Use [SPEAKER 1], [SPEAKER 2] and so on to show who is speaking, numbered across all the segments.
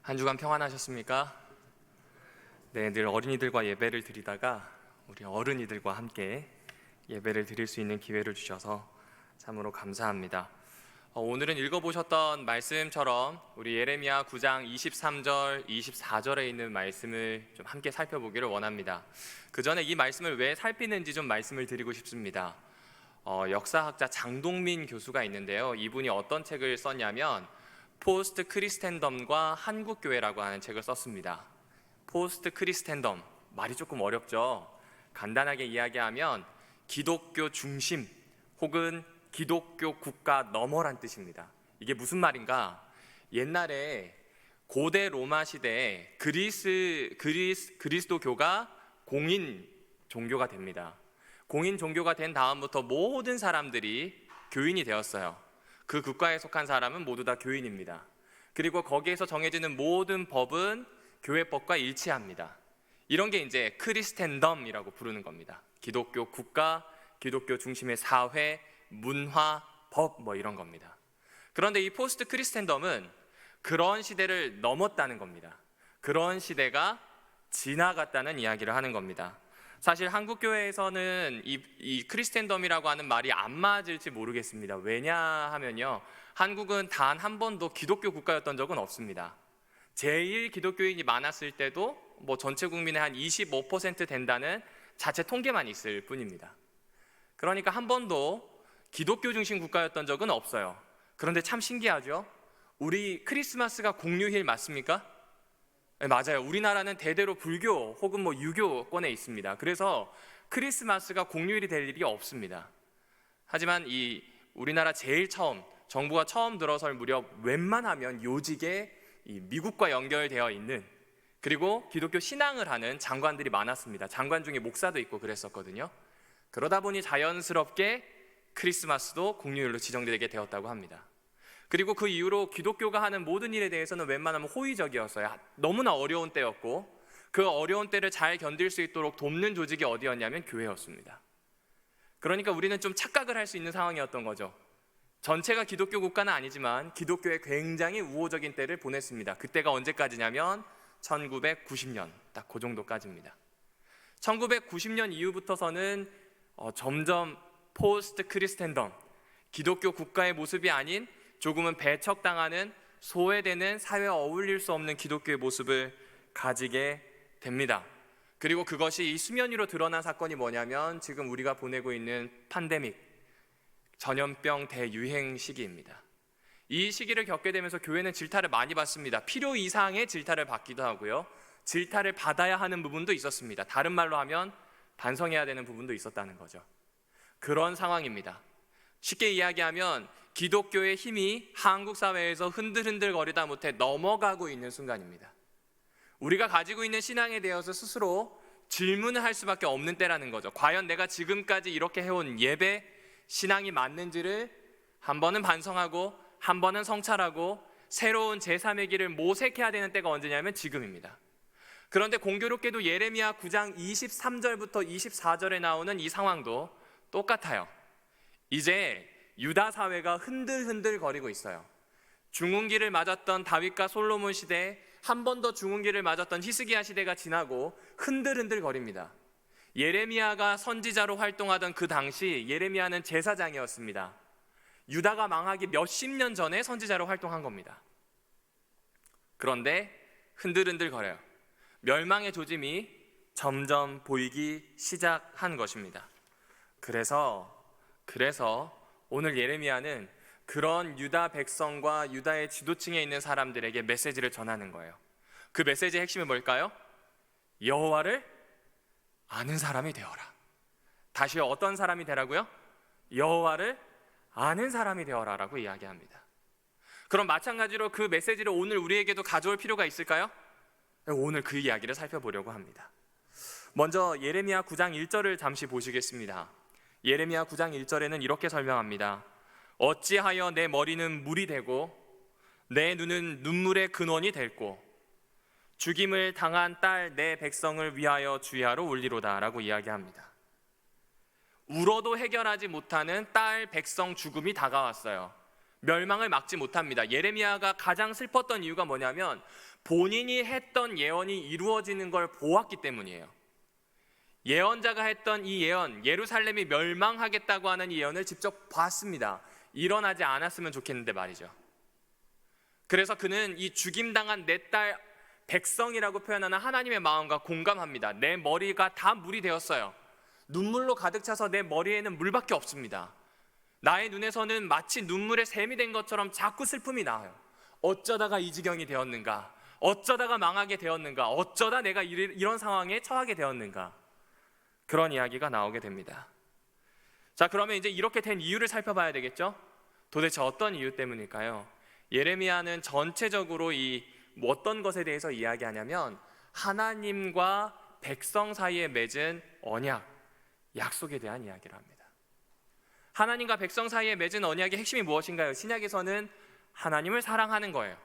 [SPEAKER 1] 한 주간 평안하셨습니까? 네, 늘 어린이들과 예배를 드리다가 우리 어른이들과 함께 예배를 드릴 수 있는 기회를 주셔서 참으로 감사합니다. 오늘은 읽어보셨던 말씀처럼 우리 예레미야 9장 23절, 24절에 있는 말씀을 좀 함께 살펴보기를 원합니다. 그 전에 이 말씀을 왜 살피는지 좀 말씀을 드리고 싶습니다. 역사학자 장동민 교수가 있는데요. 이분이 어떤 책을 썼냐면 포스트 크리스텐덤과 한국교회라고 하는 책을 썼습니다. 포스트 크리스텐덤, 말이 조금 어렵죠. 간단하게 이야기하면 기독교 중심 혹은 기독교 국가 너머란 뜻입니다. 이게 무슨 말인가? 옛날에 고대 로마 시대에 그리스도교가 공인 종교가 됩니다. 공인 종교가 된 다음부터 모든 사람들이 교인이 되었어요. 그 국가에 속한 사람은 모두 다 교인입니다. 그리고 거기에서 정해지는 모든 법은 교회법과 일치합니다. 이런 게 이제 크리스텐덤이라고 부르는 겁니다. 기독교 국가, 기독교 중심의 사회, 문화, 법 이런 겁니다. 그런데 이 포스트 크리스텐덤은 그런 시대를 넘었다는 겁니다. 그런 시대가 지나갔다는 이야기를 하는 겁니다. 사실 한국교회에서는 이 크리스텐덤이라고 하는 말이 안 맞을지 모르겠습니다. 왜냐하면요, 한국은 단 한 번도 기독교 국가였던 적은 없습니다. 제일 기독교인이 많았을 때도 전체 국민의 한 25% 된다는 자체 통계만 있을 뿐입니다. 그러니까 한 번도 기독교 중심 국가였던 적은 없어요. 그런데 참 신기하죠? 우리 크리스마스가 공휴일 맞습니까? 네, 맞아요. 우리나라는 대대로 불교 혹은 유교권에 있습니다. 그래서 크리스마스가 공휴일이 될 일이 없습니다. 하지만 이 우리나라 제일 처음, 정부가 처음 들어설 무렵 웬만하면 요직에 이 미국과 연결되어 있는, 그리고 기독교 신앙을 하는 장관들이 많았습니다. 장관 중에 목사도 있고 그랬었거든요. 그러다 보니 자연스럽게 크리스마스도 공휴일로 지정되게 되었다고 합니다. 그리고 그 이후로 기독교가 하는 모든 일에 대해서는 웬만하면 호의적이었어요. 너무나 어려운 때였고 그 어려운 때를 잘 견딜 수 있도록 돕는 조직이 어디였냐면 교회였습니다. 그러니까 우리는 좀 착각을 할 수 있는 상황이었던 거죠. 전체가 기독교 국가는 아니지만 기독교에 굉장히 우호적인 때를 보냈습니다. 그때가 언제까지냐면 1990년, 딱 그 정도까지입니다. 1990년 이후부터서는 점점 포스트 크리스텐덤, 기독교 국가의 모습이 아닌 조금은 배척당하는, 소외되는, 사회에 어울릴 수 없는 기독교의 모습을 가지게 됩니다. 그리고 그것이 이 수면 위로 드러난 사건이 뭐냐면 지금 우리가 보내고 있는 팬데믹, 전염병 대유행 시기입니다. 이 시기를 겪게 되면서 교회는 질타를 많이 받습니다. 필요 이상의 질타를 받기도 하고요, 질타를 받아야 하는 부분도 있었습니다. 다른 말로 하면 반성해야 되는 부분도 있었다는 거죠. 그런 상황입니다. 쉽게 이야기하면 기독교의 힘이 한국 사회에서 흔들흔들거리다 못해 넘어가고 있는 순간입니다. 우리가 가지고 있는 신앙에 대해서 스스로 질문을 할 수밖에 없는 때라는 거죠. 과연 내가 지금까지 이렇게 해온 예배, 신앙이 맞는지를 한 번은 반성하고 한 번은 성찰하고 새로운 제3의 길을 모색해야 되는 때가 언제냐면 지금입니다. 그런데 공교롭게도 예레미야 9장 23절부터 24절에 나오는 이 상황도 똑같아요. 이제 유다 사회가 흔들흔들거리고 있어요. 중흥기를 맞았던 다윗과 솔로몬 시대, 한 번 더 중흥기를 맞았던 히스기야 시대가 지나고 흔들흔들거립니다. 예레미야가 선지자로 활동하던 그 당시 예레미야는 제사장이었습니다. 유다가 망하기 몇십 년 전에 선지자로 활동한 겁니다. 그런데 흔들흔들거려요. 멸망의 조짐이 점점 보이기 시작한 것입니다. 그래서 오늘 예레미야는 그런 유다 백성과 유다의 지도층에 있는 사람들에게 메시지를 전하는 거예요. 그 메시지의 핵심은 뭘까요? 여호와를 아는 사람이 되어라. 다시 어떤 사람이 되라고요? 여호와를 아는 사람이 되어라라고 이야기합니다. 그럼 마찬가지로 그 메시지를 오늘 우리에게도 가져올 필요가 있을까요? 오늘 그 이야기를 살펴보려고 합니다. 먼저 예레미야 9장 1절을 잠시 보시겠습니다. 예레미야 9장 1절에는 이렇게 설명합니다. 어찌하여 내 머리는 물이 되고 내 눈은 눈물의 근원이 됐고 죽임을 당한 딸 내 백성을 위하여 주야로 울리로다 라고 이야기합니다. 울어도 해결하지 못하는 딸 백성 죽음이 다가왔어요. 멸망을 막지 못합니다. 예레미야가 가장 슬펐던 이유가 뭐냐면 본인이 했던 예언이 이루어지는 걸 보았기 때문이에요. 예언자가 했던 이 예언, 예루살렘이 멸망하겠다고 하는 이 예언을 직접 봤습니다. 일어나지 않았으면 좋겠는데 말이죠. 그래서 그는 이 죽임당한 내 딸 백성이라고 표현하는 하나님의 마음과 공감합니다. 내 머리가 다 물이 되었어요. 눈물로 가득 차서 내 머리에는 물밖에 없습니다. 나의 눈에서는 마치 눈물에 샘이 된 것처럼 자꾸 슬픔이 나요. 어쩌다가 이 지경이 되었는가? 어쩌다가 망하게 되었는가? 어쩌다 내가 이런 상황에 처하게 되었는가? 그런 이야기가 나오게 됩니다. 자, 그러면 이제 이렇게 된 이유를 살펴봐야 되겠죠? 도대체 어떤 이유 때문일까요? 예레미야는 전체적으로 어떤 것에 대해서 이야기하냐면 하나님과 백성 사이에 맺은 언약, 약속에 대한 이야기를 합니다. 하나님과 백성 사이에 맺은 언약의 핵심이 무엇인가요? 신약에서는 하나님을 사랑하는 거예요.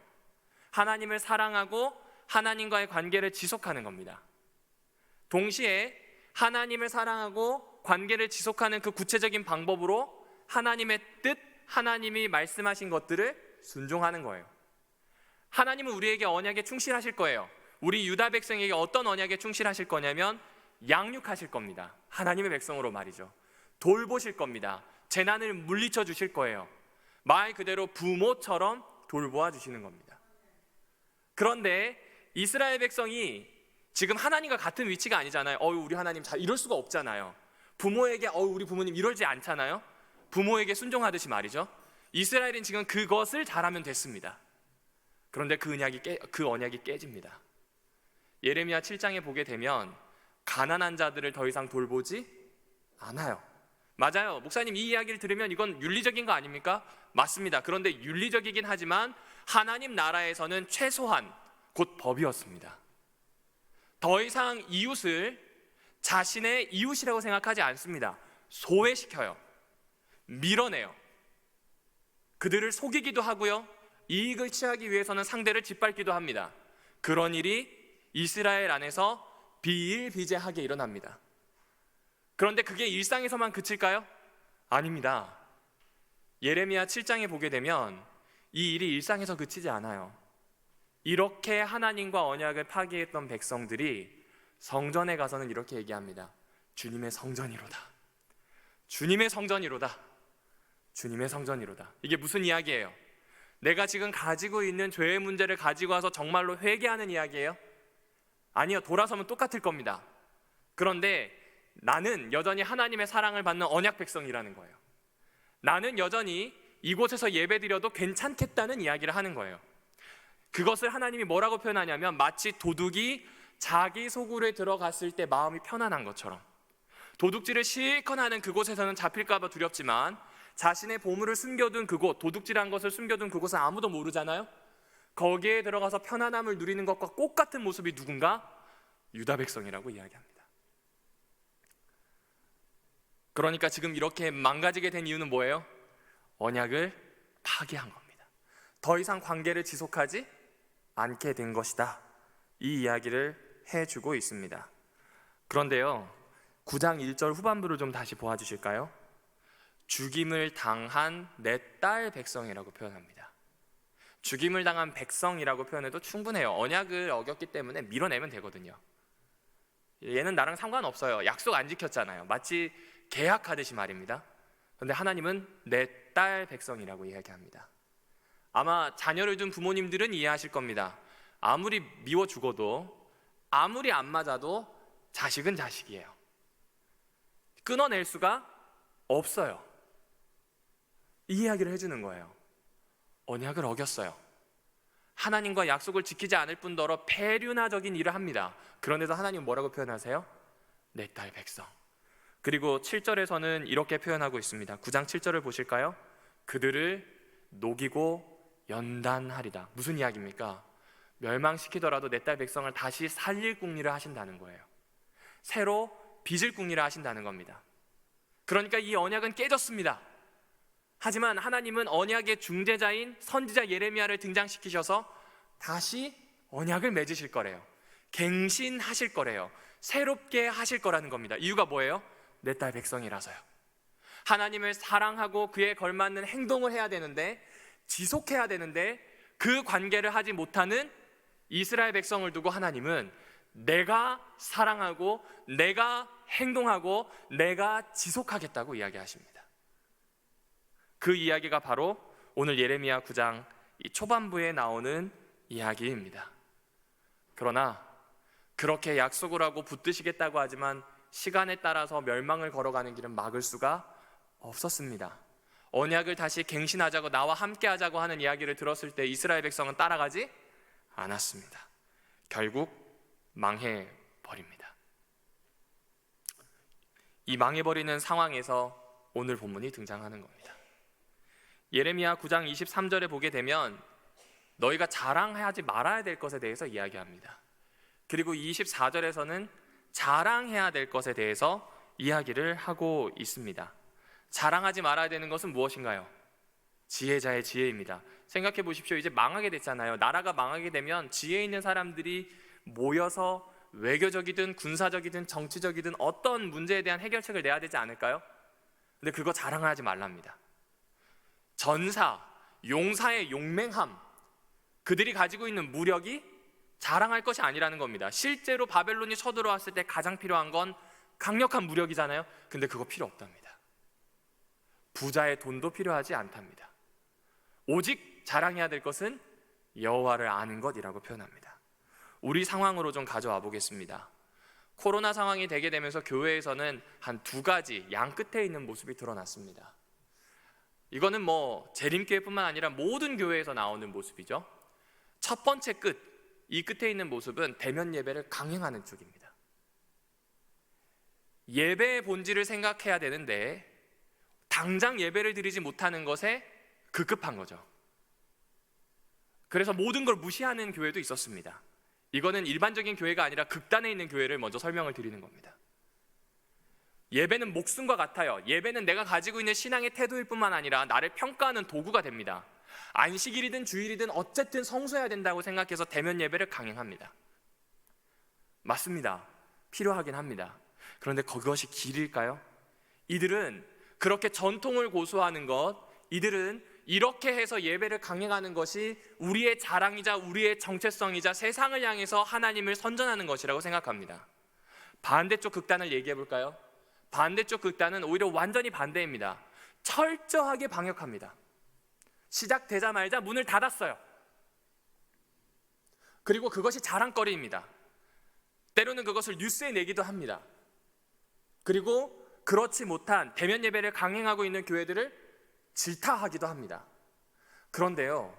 [SPEAKER 1] 하나님을 사랑하고 하나님과의 관계를 지속하는 겁니다. 동시에 하나님을 사랑하고 관계를 지속하는 그 구체적인 방법으로 하나님의 뜻, 하나님이 말씀하신 것들을 순종하는 거예요. 하나님은 우리에게 언약에 충실하실 거예요. 우리 유다 백성에게 어떤 언약에 충실하실 거냐면 양육하실 겁니다. 하나님의 백성으로 말이죠. 돌보실 겁니다. 재난을 물리쳐 주실 거예요. 말 그대로 부모처럼 돌보아 주시는 겁니다. 그런데 이스라엘 백성이 지금 하나님과 같은 위치가 아니잖아요. 우리 하나님 이럴 수가 없잖아요. 부모에게 우리 부모님 이러지 않잖아요. 부모에게 순종하듯이 말이죠. 이스라엘은 지금 그것을 잘하면 됐습니다. 그런데 그 언약이 깨집니다. 예레미야 7장에 보게 되면 가난한 자들을 더 이상 돌보지 않아요. 맞아요. 목사님, 이 이야기를 들으면 이건 윤리적인 거 아닙니까? 맞습니다. 그런데 윤리적이긴 하지만 하나님 나라에서는 최소한 곧 법이었습니다. 더 이상 이웃을 자신의 이웃이라고 생각하지 않습니다. 소외시켜요. 밀어내요. 그들을 속이기도 하고요. 이익을 취하기 위해서는 상대를 짓밟기도 합니다. 그런 일이 이스라엘 안에서 비일비재하게 일어납니다. 그런데 그게 일상에서만 그칠까요? 아닙니다. 예레미야 7장에 보게 되면 이 일이 일상에서 그치지 않아요. 이렇게 하나님과 언약을 파기했던 백성들이 성전에 가서는 이렇게 얘기합니다. 주님의 성전이로다. 주님의 성전이로다. 주님의 성전이로다. 이게 무슨 이야기예요? 내가 지금 가지고 있는 죄의 문제를 가지고 와서 정말로 회개하는 이야기예요? 아니요, 돌아서면 똑같을 겁니다. 그런데 나는 여전히 하나님의 사랑을 받는 언약 백성이라는 거예요. 나는 여전히 이곳에서 예배드려도 괜찮겠다는 이야기를 하는 거예요. 그것을 하나님이 뭐라고 표현하냐면 마치 도둑이 자기 소굴에 들어갔을 때 마음이 편안한 것처럼, 도둑질을 실컷 하는 그곳에서는 잡힐까 봐 두렵지만 자신의 보물을 숨겨둔 그곳, 도둑질한 것을 숨겨둔 그곳은 아무도 모르잖아요. 거기에 들어가서 편안함을 누리는 것과 똑같은 모습이 누군가? 유다 백성이라고 이야기합니다. 그러니까 지금 이렇게 망가지게 된 이유는 뭐예요? 언약을 파기한 겁니다. 더 이상 관계를 지속하지 않게 된 것이다. 이 이야기를 해주고 있습니다. 그런데요, 9장 1절 후반부를 좀 다시 보아주실까요? 죽임을 당한 내 딸 백성이라고 표현합니다. 죽임을 당한 백성이라고 표현해도 충분해요. 언약을 어겼기 때문에 밀어내면 되거든요. 얘는 나랑 상관없어요. 약속 안 지켰잖아요. 마치 계약하듯이 말입니다. 그런데 하나님은 내 딸 백성이라고 이야기합니다. 아마 자녀를 둔 부모님들은 이해하실 겁니다. 아무리 미워 죽어도, 아무리 안 맞아도 자식은 자식이에요. 끊어낼 수가 없어요. 이 이야기를 해주는 거예요. 언약을 어겼어요. 하나님과 약속을 지키지 않을 뿐더러 폐륜화적인 일을 합니다. 그런데도 하나님은 뭐라고 표현하세요? 내 딸 백성. 그리고 7절에서는 이렇게 표현하고 있습니다. 9장 7절을 보실까요? 그들을 녹이고 연단하리다. 무슨 이야기입니까? 멸망시키더라도 내 딸 백성을 다시 살릴 궁리를 하신다는 거예요. 새로 빚을 궁리를 하신다는 겁니다. 그러니까 이 언약은 깨졌습니다. 하지만 하나님은 언약의 중재자인 선지자 예레미야를 등장시키셔서 다시 언약을 맺으실 거래요. 갱신하실 거래요. 새롭게 하실 거라는 겁니다. 이유가 뭐예요? 내 딸 백성이라서요. 하나님을 사랑하고 그에 걸맞는 행동을 해야 되는데 지속해야 되는데 그 관계를 하지 못하는 이스라엘 백성을 두고 하나님은 내가 사랑하고 내가 행동하고 내가 지속하겠다고 이야기하십니다. 그 이야기가 바로 오늘 예레미야 9장 이 초반부에 나오는 이야기입니다. 그러나 그렇게 약속을 하고 붙드시겠다고 하지만 시간에 따라서 멸망을 걸어가는 길은 막을 수가 없었습니다. 언약을 다시 갱신하자고 나와 함께 하자고 하는 이야기를 들었을 때 이스라엘 백성은 따라가지 않았습니다. 결국 망해버립니다. 이 망해버리는 상황에서 오늘 본문이 등장하는 겁니다. 예레미야 9장 23절에 보게 되면 너희가 자랑하지 말아야 될 것에 대해서 이야기합니다. 그리고 24절에서는 자랑해야 될 것에 대해서 이야기를 하고 있습니다. 자랑하지 말아야 되는 것은 무엇인가요? 지혜자의 지혜입니다. 생각해 보십시오. 이제 망하게 됐잖아요. 나라가 망하게 되면 지혜 있는 사람들이 모여서 외교적이든 군사적이든 정치적이든 어떤 문제에 대한 해결책을 내야 되지 않을까요? 근데 그거 자랑하지 말랍니다. 전사, 용사의 용맹함, 그들이 가지고 있는 무력이 자랑할 것이 아니라는 겁니다. 실제로 바벨론이 쳐들어왔을 때 가장 필요한 건 강력한 무력이잖아요. 근데 그거 필요 없답니다. 부자의 돈도 필요하지 않답니다. 오직 자랑해야 될 것은 여호와를 아는 것이라고 표현합니다. 우리 상황으로 좀 가져와 보겠습니다. 코로나 상황이 되게 되면서 교회에서는 한 두 가지 양 끝에 있는 모습이 드러났습니다. 이거는 재림교회뿐만 아니라 모든 교회에서 나오는 모습이죠. 첫 번째 끝, 이 끝에 있는 모습은 대면 예배를 강행하는 쪽입니다. 예배의 본질을 생각해야 되는데 당장 예배를 드리지 못하는 것에 급급한 거죠. 그래서 모든 걸 무시하는 교회도 있었습니다. 이거는 일반적인 교회가 아니라 극단에 있는 교회를 먼저 설명을 드리는 겁니다. 예배는 목숨과 같아요. 예배는 내가 가지고 있는 신앙의 태도일 뿐만 아니라 나를 평가하는 도구가 됩니다. 안식일이든 주일이든 어쨌든 성수해야 된다고 생각해서 대면 예배를 강행합니다. 맞습니다. 필요하긴 합니다. 그런데 그것이 길일까요? 이들은 그렇게 전통을 고수하는 것, 이들은 이렇게 해서 예배를 강행하는 것이 우리의 자랑이자 우리의 정체성이자 세상을 향해서 하나님을 선전하는 것이라고 생각합니다. 반대쪽 극단을 얘기해 볼까요? 반대쪽 극단은 오히려 완전히 반대입니다. 철저하게 방역합니다. 시작되자마자 문을 닫았어요. 그리고 그것이 자랑거리입니다. 때로는 그것을 뉴스에 내기도 합니다. 그리고 그렇지 못한 대면 예배를 강행하고 있는 교회들을 질타하기도 합니다. 그런데요,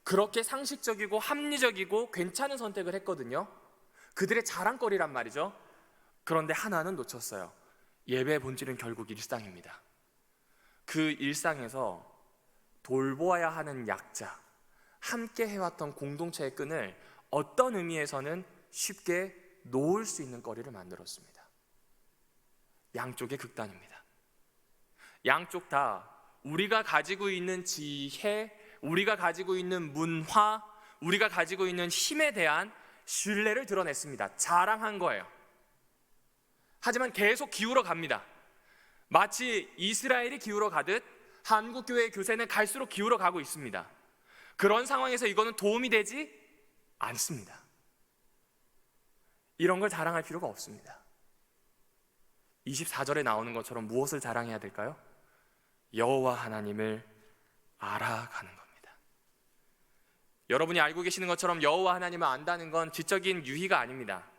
[SPEAKER 1] 그렇게 상식적이고 합리적이고 괜찮은 선택을 했거든요. 그들의 자랑거리란 말이죠. 그런데 하나는 놓쳤어요. 예배의 본질은 결국 일상입니다. 그 일상에서 돌보아야 하는 약자, 함께 해왔던 공동체의 끈을 어떤 의미에서는 쉽게 놓을 수 있는 거리를 만들었습니다. 양쪽의 극단입니다. 양쪽 다 우리가 가지고 있는 지혜, 우리가 가지고 있는 문화, 우리가 가지고 있는 힘에 대한 신뢰를 드러냈습니다. 자랑한 거예요. 하지만 계속 기울어 갑니다. 마치 이스라엘이 기울어 가듯 한국교회의 교세는 갈수록 기울어 가고 있습니다. 그런 상황에서 이거는 도움이 되지 않습니다. 이런 걸 자랑할 필요가 없습니다. 24절에 나오는 것처럼 무엇을 자랑해야 될까요? 여호와 하나님을 알아가는 겁니다. 여러분이 알고 계시는 것처럼 여호와 하나님을 안다는 건 지적인 유희가 아닙니다.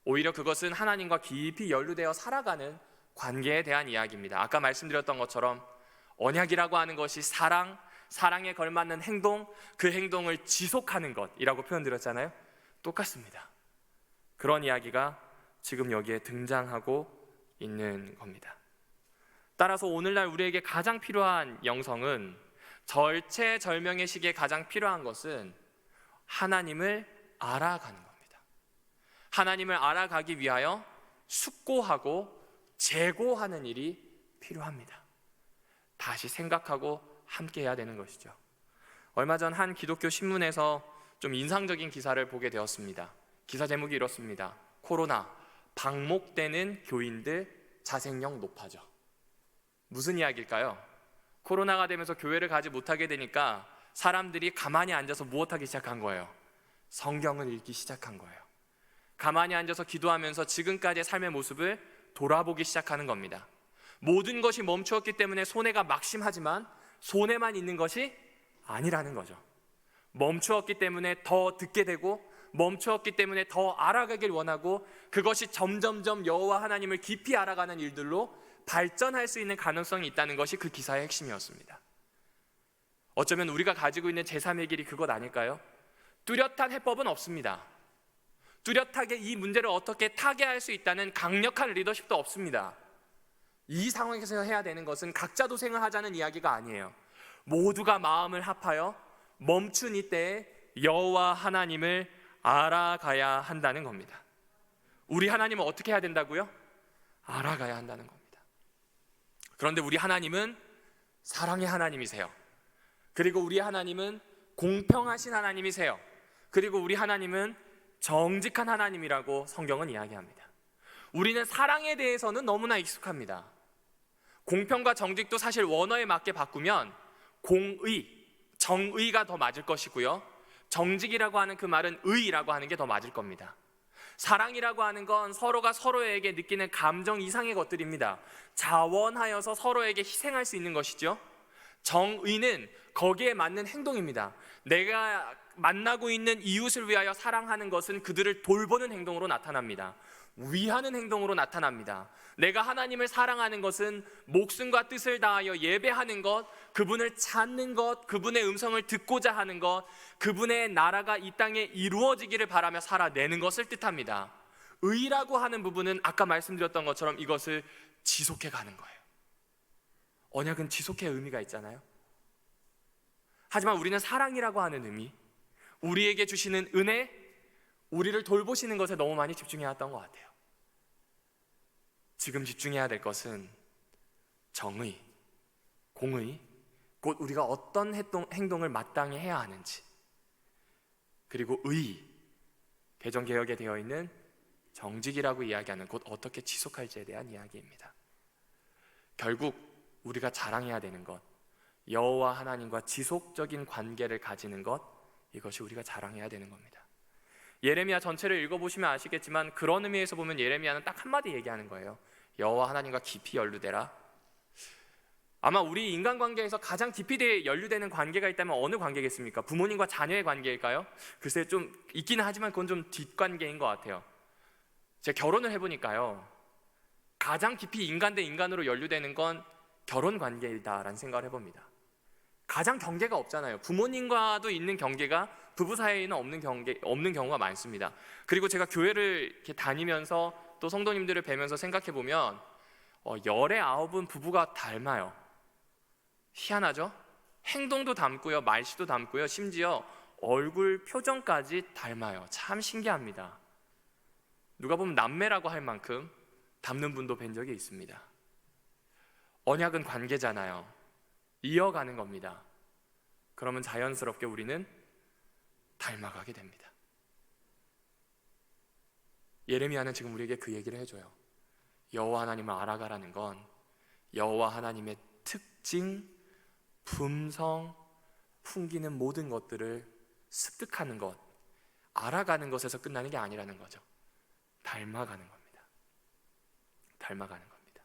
[SPEAKER 1] 오히려 그것은 하나님과 깊이 연루되어 살아가는 관계에 대한 이야기입니다. 아까 말씀드렸던 것처럼 언약이라고 하는 것이 사랑에 걸맞는 행동, 그 행동을 지속하는 것이라고 표현드렸잖아요. 똑같습니다. 그런 이야기가 지금 여기에 등장하고 있는 겁니다. 따라서 오늘날 우리에게 가장 필요한 영성은, 절체절명의 시기에 가장 필요한 것은 하나님을 알아가는 겁니다. 하나님을 알아가기 위하여 숙고하고 재고하는 일이 필요합니다. 다시 생각하고 함께 해야 되는 것이죠. 얼마 전 한 기독교 신문에서 좀 인상적인 기사를 보게 되었습니다. 기사 제목이 이렇습니다. 코로나, 방목되는 교인들 자생력 높아져. 무슨 이야기일까요? 코로나가 되면서 교회를 가지 못하게 되니까 사람들이 가만히 앉아서 무엇하기 시작한 거예요? 성경을 읽기 시작한 거예요. 가만히 앉아서 기도하면서 지금까지의 삶의 모습을 돌아보기 시작하는 겁니다. 모든 것이 멈추었기 때문에 손해가 막심하지만 손해만 있는 것이 아니라는 거죠. 멈추었기 때문에 더 듣게 되고, 멈추었기 때문에 더 알아가길 원하고, 그것이 점점점 여호와 하나님을 깊이 알아가는 일들로 발전할 수 있는 가능성이 있다는 것이 그 기사의 핵심이었습니다. 어쩌면 우리가 가지고 있는 제3의 길이 그것 아닐까요? 뚜렷한 해법은 없습니다. 뚜렷하게 이 문제를 어떻게 타개할 수 있다는 강력한 리더십도 없습니다. 이 상황에서 해야 되는 것은 각자 도생을 하자는 이야기가 아니에요. 모두가 마음을 합하여 멈춘 이때에 여호와 하나님을 알아가야 한다는 겁니다. 우리 하나님은 어떻게 해야 된다고요? 알아가야 한다는 겁니다. 그런데 우리 하나님은 사랑의 하나님이세요. 그리고 우리 하나님은 공평하신 하나님이세요. 그리고 우리 하나님은 정직한 하나님이라고 성경은 이야기합니다. 우리는 사랑에 대해서는 너무나 익숙합니다. 공평과 정직도 사실 원어에 맞게 바꾸면 공의, 정의가 더 맞을 것이고요, 정직이라고 하는 그 말은 의라고 하는 게 더 맞을 겁니다. 사랑이라고 하는 건 서로가 서로에게 느끼는 감정 이상의 것들입니다. 자원하여서 서로에게 희생할 수 있는 것이죠. 정의는 거기에 맞는 행동입니다. 내가 만나고 있는 이웃을 위하여 사랑하는 것은 그들을 돌보는 행동으로 나타납니다. 위하는 행동으로 나타납니다. 내가 하나님을 사랑하는 것은 목숨과 뜻을 다하여 예배하는 것, 그분을 찾는 것, 그분의 음성을 듣고자 하는 것, 그분의 나라가 이 땅에 이루어지기를 바라며 살아내는 것을 뜻합니다. 의라고 하는 부분은 아까 말씀드렸던 것처럼 이것을 지속해 가는 거예요. 언약은 지속의 의미가 있잖아요. 하지만 우리는 사랑이라고 하는 의미, 우리에게 주시는 은혜, 우리를 돌보시는 것에 너무 많이 집중해왔던 것 같아요. 지금 집중해야 될 것은 정의, 공의, 곧 우리가 어떤 행동을 마땅히 해야 하는지, 그리고 의, 개정개혁에 되어 있는 정직이라고 이야기하는 곧 어떻게 지속할지에 대한 이야기입니다. 결국 우리가 자랑해야 되는 것, 여호와 하나님과 지속적인 관계를 가지는 것, 이것이 우리가 자랑해야 되는 겁니다. 예레미야 전체를 읽어보시면 아시겠지만 그런 의미에서 보면 예레미야는 딱 한마디 얘기하는 거예요. 여호와 하나님과 깊이 연루되라. 아마 우리 인간관계에서 가장 깊이 연루되는 관계가 있다면 어느 관계겠습니까? 부모님과 자녀의 관계일까요? 글쎄 좀 있기는 하지만 그건 좀 뒷관계인 것 같아요. 제가 결혼을 해보니까요, 가장 깊이 인간 대 인간으로 연루되는 건 결혼관계이다라는 생각을 해봅니다. 가장 경계가 없잖아요. 부모님과도 있는 경계가 부부 사이에는 없는 경우가 많습니다. 그리고 제가 교회를 이렇게 다니면서 또 성도님들을 뵈면서 생각해 보면 열의 9은 부부가 닮아요. 희한하죠? 행동도 닮고요, 말씨도 닮고요, 심지어 얼굴 표정까지 닮아요. 참 신기합니다. 누가 보면 남매라고 할 만큼 닮는 분도 뵌 적이 있습니다. 언약은 관계잖아요. 이어가는 겁니다. 그러면 자연스럽게 우리는 닮아가게 됩니다. 예레미야는 지금 우리에게 그 얘기를 해줘요. 여호와 하나님을 알아가라는 건 여호와 하나님의 특징, 품성, 풍기는 모든 것들을 습득하는 것, 알아가는 것에서 끝나는 게 아니라는 거죠. 닮아가는 겁니다. 닮아가는 겁니다.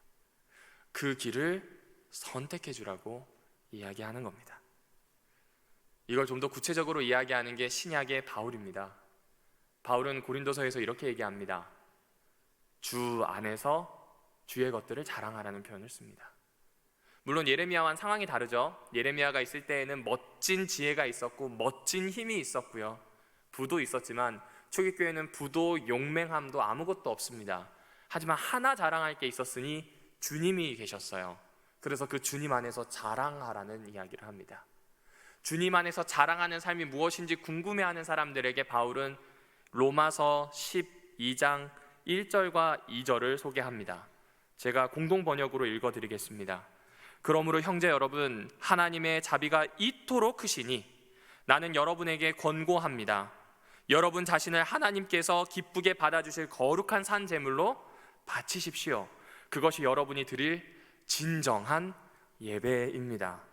[SPEAKER 1] 그 길을 선택해 주라고 이야기하는 겁니다. 이걸 좀 더 구체적으로 이야기하는 게 신약의 바울입니다. 바울은 고린도서에서 이렇게 얘기합니다. 주 안에서 주의 것들을 자랑하라는 표현을 씁니다. 물론 예레미야와는 상황이 다르죠. 예레미야가 있을 때에는 멋진 지혜가 있었고 멋진 힘이 있었고요, 부도 있었지만 초기교회는 부도 용맹함도 아무것도 없습니다. 하지만 하나 자랑할 게 있었으니 주님이 계셨어요. 그래서 그 주님 안에서 자랑하라는 이야기를 합니다. 주님 안에서 자랑하는 삶이 무엇인지 궁금해하는 사람들에게 바울은 로마서 12장 1절과 2절을 소개합니다. 제가 공동 번역으로 읽어드리겠습니다. 그러므로 형제 여러분, 하나님의 자비가 이토록 크시니 나는 여러분에게 권고합니다. 여러분 자신을 하나님께서 기쁘게 받아주실 거룩한 산 제물로 바치십시오. 그것이 여러분이 드릴 진정한 예배입니다.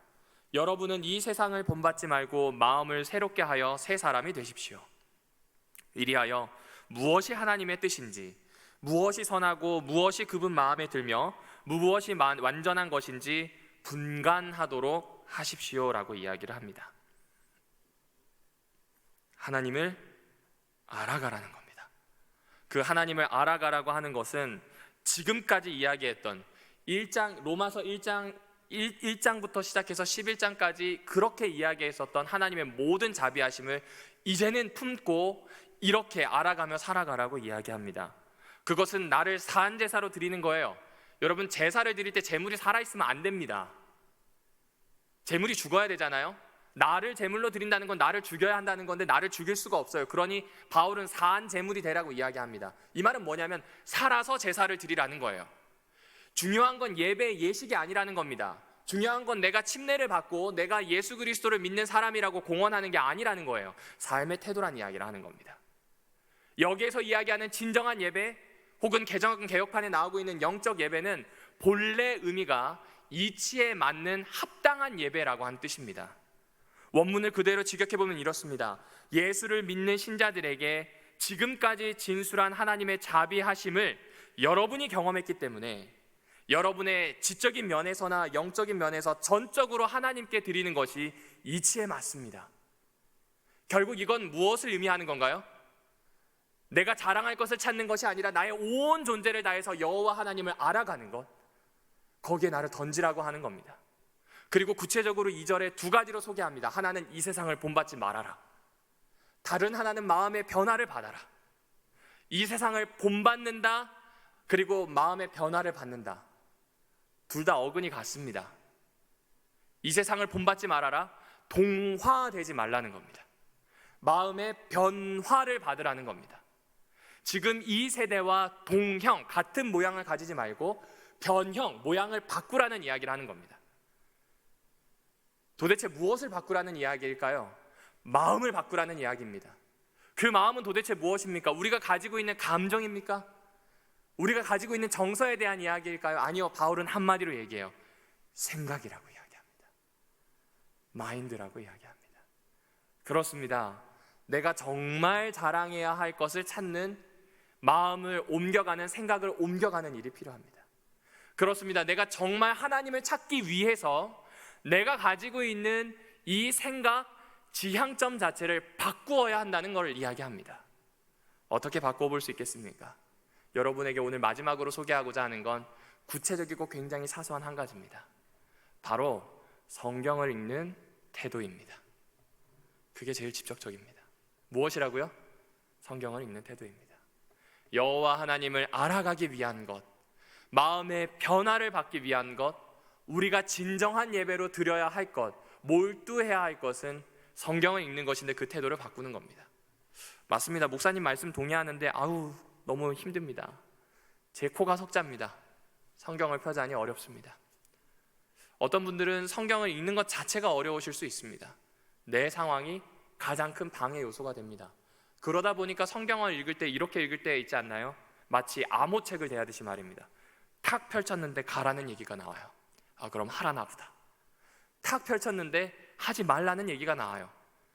[SPEAKER 1] 여러분은 이 세상을 본받지 말고 마음을 새롭게 하여 새 사람이 되십시오. 이리하여 무엇이 하나님의 뜻인지, 무엇이 선하고 무엇이 그분 마음에 들며 무엇이 완전한 것인지 분간하도록 하십시오라고 이야기를 합니다. 하나님을 알아가라는 겁니다. 그 하나님을 알아가라고 하는 것은 지금까지 이야기했던 로마서 1장부터 시작해서 11장까지 그렇게 이야기했었던 하나님의 모든 자비하심을 이제는 품고 이렇게 알아가며 살아가라고 이야기합니다. 그것은 나를 사한제사로 드리는 거예요. 여러분, 제사를 드릴 때 제물이 살아있으면 안 됩니다. 제물이 죽어야 되잖아요. 나를 제물로 드린다는 건 나를 죽여야 한다는 건데 나를 죽일 수가 없어요. 그러니 바울은 사한 제물이 되라고 이야기합니다. 이 말은 뭐냐면 살아서 제사를 드리라는 거예요. 중요한 건 예배의 예식이 아니라는 겁니다. 중요한 건 내가 침례를 받고 내가 예수 그리스도를 믿는 사람이라고 공언하는 게 아니라는 거예요. 삶의 태도란 이야기를 하는 겁니다. 여기에서 이야기하는 진정한 예배 혹은 개혁판에 나오고 있는 영적 예배는 본래 의미가 이치에 맞는 합당한 예배라고 한 뜻입니다. 원문을 그대로 직역해보면 이렇습니다. 예수를 믿는 신자들에게 지금까지 진술한 하나님의 자비하심을 여러분이 경험했기 때문에 여러분의 지적인 면에서나 영적인 면에서 전적으로 하나님께 드리는 것이 이치에 맞습니다. 결국 이건 무엇을 의미하는 건가요? 내가 자랑할 것을 찾는 것이 아니라 나의 온 존재를 다해서 여호와 하나님을 알아가는 것, 거기에 나를 던지라고 하는 겁니다. 그리고 구체적으로 2절에 두 가지로 소개합니다. 하나는 이 세상을 본받지 말아라. 다른 하나는 마음의 변화를 받아라. 이 세상을 본받는다, 그리고 마음의 변화를 받는다. 둘 다 어근이 같습니다. 이 세상을 본받지 말아라, 동화되지 말라는 겁니다. 마음의 변화를 받으라는 겁니다. 지금 이 세대와 동형, 같은 모양을 가지지 말고 변형, 모양을 바꾸라는 이야기를 하는 겁니다. 도대체 무엇을 바꾸라는 이야기일까요? 마음을 바꾸라는 이야기입니다. 그 마음은 도대체 무엇입니까? 우리가 가지고 있는 감정입니까? 우리가 가지고 있는 정서에 대한 이야기일까요? 아니요, 바울은 한마디로 얘기해요. 생각이라고 이야기합니다. 마인드라고 이야기합니다. 그렇습니다. 내가 정말 자랑해야 할 것을 찾는 마음을 옮겨가는, 생각을 옮겨가는 일이 필요합니다. 그렇습니다. 내가 정말 하나님을 찾기 위해서 내가 가지고 있는 이 생각, 지향점 자체를 바꾸어야 한다는 것을 이야기합니다. 어떻게 바꿔볼 수 있겠습니까? 여러분에게 오늘 마지막으로 소개하고자 하는 건 구체적이고 굉장히 사소한 한 가지입니다. 바로 성경을 읽는 태도입니다. 그게 제일 직접적입니다. 무엇이라고요? 성경을 읽는 태도입니다. 여호와 하나님을 알아가기 위한 것, 마음의 변화를 받기 위한 것, 우리가 진정한 예배로 드려야 할 것, 몰두해야 할 것은 성경을 읽는 것인데 그 태도를 바꾸는 겁니다. 맞습니다. 목사님 말씀 동의하는데 너무 힘듭니다. 제 코가 석자입니다. 성경을 펴자니 어렵습니다. 어떤 분들은 성경을 읽는 것 자체가 어려우실 수 있습니다. 내 상황이 가장 큰 방해 요소가 됩니다. 그러다 보니까 성경을 읽을 때 이렇게 읽을 때 있지 않나요? 마치 암호책을 대하듯이 말입니다. 탁 펼쳤는데 가라는 얘기가 나와요. 그럼 하라나 보다. 탁 펼쳤는데 하지 말라는 얘기가 나와요.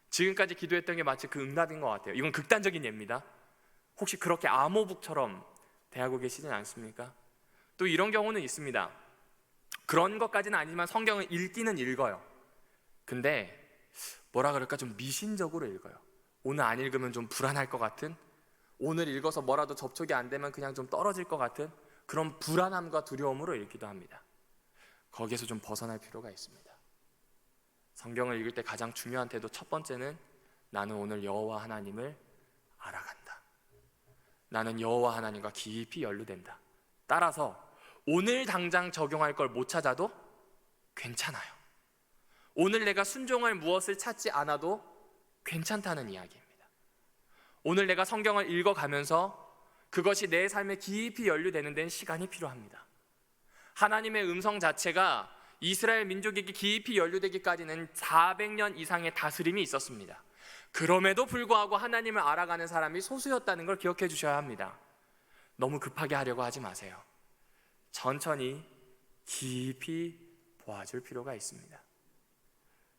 [SPEAKER 1] 지금까지 기도했던 게 마치 그 응답인 것 같아요. 이건 극단적인 예입니다. 혹시 그렇게 암호북처럼 대하고 계시진 않습니까? 또 이런 경우는 있습니다. 그런 것까지는 아니지만 성경을 읽기는 읽어요. 근데 좀 미신적으로 읽어요. 오늘 안 읽으면 좀 불안할 것 같은, 오늘 읽어서 뭐라도 접촉이 안 되면 그냥 좀 떨어질 것 같은 그런 불안함과 두려움으로 읽기도 합니다. 거기에서 좀 벗어날 필요가 있습니다. 성경을 읽을 때 가장 중요한 태도, 첫 번째는 나는 오늘 여호와 하나님을 알아간다. 나는 여호와 하나님과 깊이 연루된다. 따라서 오늘 당장 적용할 걸 못 찾아도 괜찮아요. 오늘 내가 순종할 무엇을 찾지 않아도 괜찮다는 이야기입니다. 오늘 내가 성경을 읽어가면서 그것이 내 삶에 깊이 연루되는 데는 시간이 필요합니다. 하나님의 음성 자체가 이스라엘 민족에게 깊이 연루되기까지는 400년 이상의 다스림이 있었습니다. 그럼에도 불구하고 하나님을 알아가는 사람이 소수였다는 걸 기억해 주셔야 합니다. 너무 급하게 하려고 하지 마세요. 천천히 깊이 보아줄 필요가 있습니다.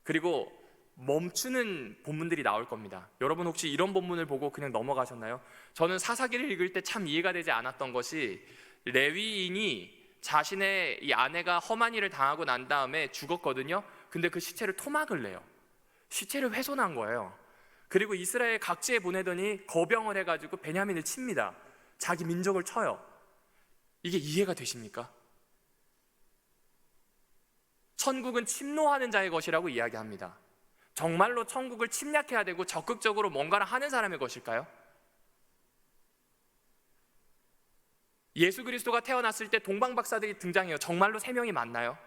[SPEAKER 1] 그리고 멈추는 본문들이 나올 겁니다. 여러분 혹시 이런 본문을 보고 그냥 넘어가셨나요? 저는 사사기를 읽을 때 참 이해가 되지 않았던 것이, 레위인이 자신의 이 아내가 험한 일을 당하고 난 다음에 죽었거든요. 근데 그 시체를 토막을 내요. 시체를 훼손한 거예요. 그리고 이스라엘 각지에 보내더니 거병을 해가지고 베냐민을 칩니다. 자기 민족을 쳐요. 이게 이해가 되십니까? 천국은 침노하는 자의 것이라고 이야기합니다. 정말로 천국을 침략해야 되고 적극적으로 뭔가를 하는 사람의 것일까요? 예수 그리스도가 태어났을 때 동방박사들이 등장해요. 정말로 3명이 맞나요?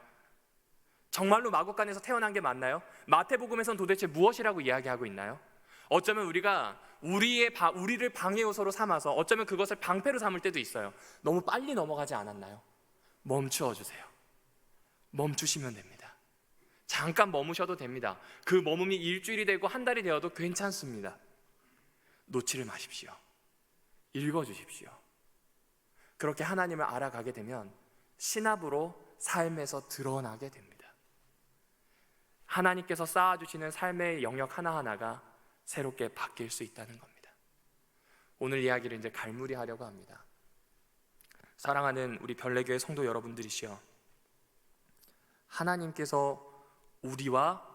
[SPEAKER 1] 정말로 마구간에서 태어난 게 맞나요? 마태복음에서는 도대체 무엇이라고 이야기하고 있나요? 어쩌면 우리가 우리를 방해 요소로 삼아서 어쩌면 그것을 방패로 삼을 때도 있어요. 너무 빨리 넘어가지 않았나요? 멈추어 주세요. 멈추시면 됩니다. 잠깐 머무셔도 됩니다. 그 머금이 일주일이 되고 한 달이 되어도 괜찮습니다. 놓지를 마십시오. 읽어주십시오. 그렇게 하나님을 알아가게 되면 신압으로 삶에서 드러나게 됩니다. 하나님께서 쌓아주시는 삶의 영역 하나하나가 새롭게 바뀔 수 있다는 겁니다. 오늘 이야기를 이제 갈무리하려고 합니다. 사랑하는 우리 별내교회 성도 여러분들이시여, 하나님께서 우리와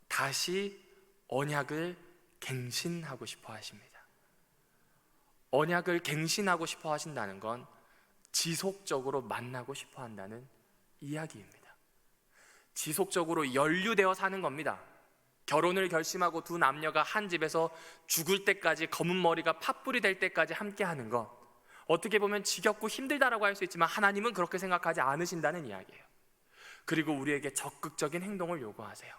[SPEAKER 1] 다시 언약을 갱신하고 싶어 하십니다. 언약을 갱신하고 싶어 하신다는 건 지속적으로 만나고 싶어 한다는 이야기입니다. 지속적으로 연루되어 사는 겁니다. 결혼을 결심하고 두 남녀가 한 집에서 죽을 때까지, 검은 머리가 팥불이 될 때까지 함께 하는 것, 어떻게 보면 지겹고 힘들다라고 할 수 있지만 하나님은 그렇게 생각하지 않으신다는 이야기예요. 그리고 우리에게 적극적인 행동을 요구하세요.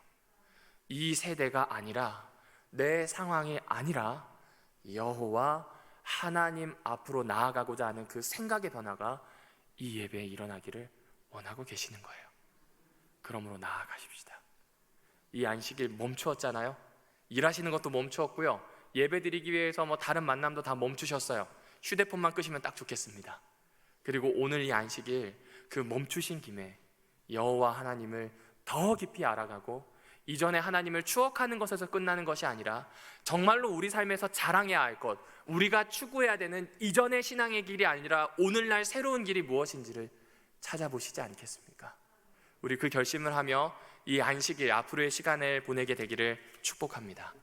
[SPEAKER 1] 이 세대가 아니라, 내 상황이 아니라 여호와 하나님 앞으로 나아가고자 하는 그 생각의 변화가 이 예배에 일어나기를 원하고 계시는 거예요. 그러므로 나아가십시다. 이 안식일 멈추었잖아요. 일하시는 것도 멈추었고요. 예배 드리기 위해서 다른 만남도 다 멈추셨어요. 휴대폰만 끄시면 딱 좋겠습니다. 그리고 오늘 이 안식일 그 멈추신 김에 여호와 하나님을 더 깊이 알아가고, 이전에 하나님을 추억하는 것에서 끝나는 것이 아니라 정말로 우리 삶에서 자랑해야 할 것, 우리가 추구해야 되는 이전의 신앙의 길이 아니라 오늘날 새로운 길이 무엇인지를 찾아보시지 않겠습니까? 우리 그 결심을 하며 이 안식일 앞으로의 시간을 보내게 되기를 축복합니다.